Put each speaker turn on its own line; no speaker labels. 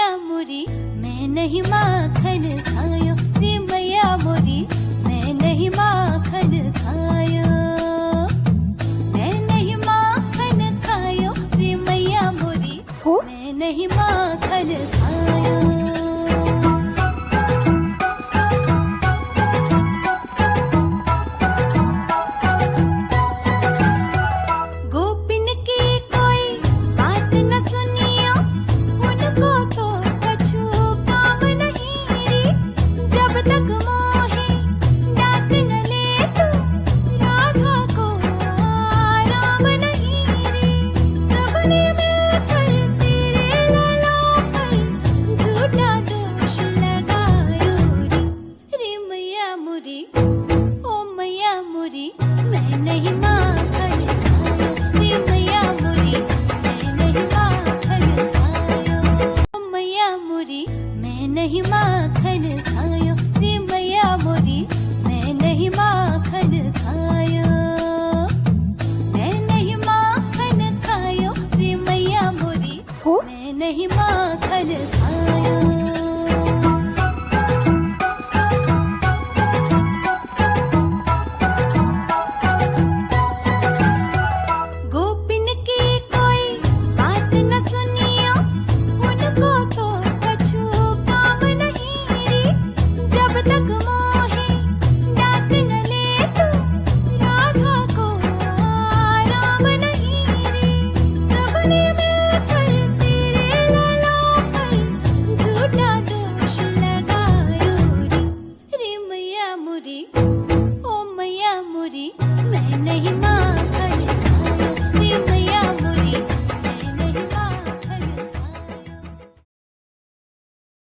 मैया मोरी मैं नहीं माखन खायो, रे मैया मोरी मैं नहीं माखन खायो, मैं नहीं माखन खायो, रे मैया मोरी मैं नहीं माखन खायो। नहीं माखन खायो, रे मैया मोरी मैं नहीं माखन खायो, मैं नहीं माखन खायो, रे मैया मोरी मैं नहीं माखन खायो।